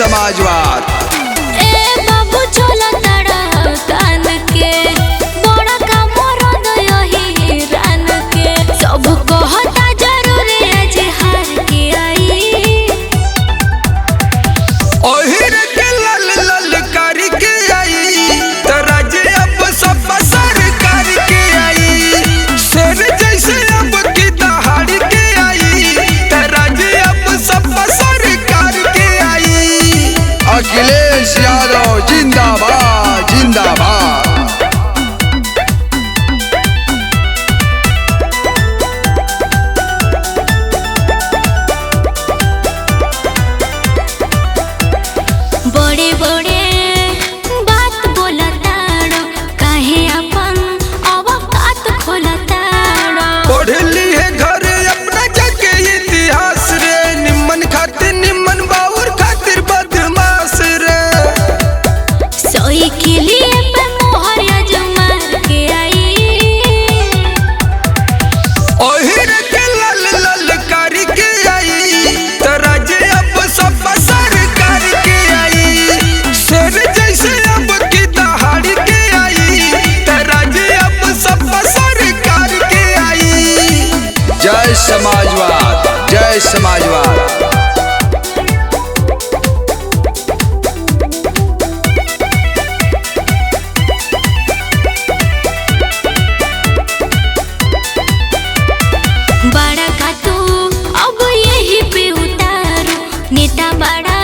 समाजवाद। ए बाबू चला ताड़ा कान के बड़ा का मरद यही रान के सब कहता जरूर आज हार के आई ओहिर के लल लल कर के आई तराज अब सब सर कर के आई शेर जैसे अब की दहाड़ के आई तराज अब सब सर कर के आई। अखिलेश यादव जिंदाबाद जिंदाबाद। बड़े बड़े बात बोलताड़ो काहे अपन अवकात खोलताड़ो पढ़ ली है घर अपना जगे इतिहास रे निमन खातिर निमन बाउर खातिर बदमाश रे सोई के लिए पे मोहर अजमार के आई ओहिर के लल लल कर के आई तराज अब सब सर कर के आई शेर जैसे अब की दहाड़ के आई तराज अब सब सर कर के आई। जय समाजवाद जय समाजवाद। बड़ा का तू अब यही पे उतारू नेता बड़ा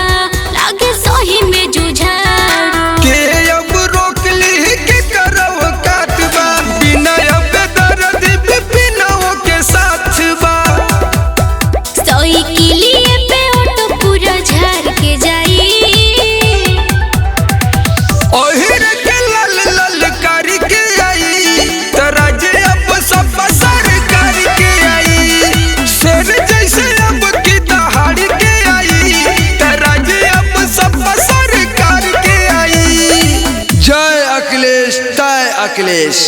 लागे सही में जुझारू के अब रोक ली के करव काटबा बिना अब दर्द बिपिनों के साथ बा सोई के लिए पे ऑटो पूरा झाड़ के जाई ओहिर के लल लल कर के आई तराज अब सब सर कर के आई शेर जैसे अब की दहाड़ के आई तराज अब सब सर कर के आई। जय अखिलेश जय अखिलेश।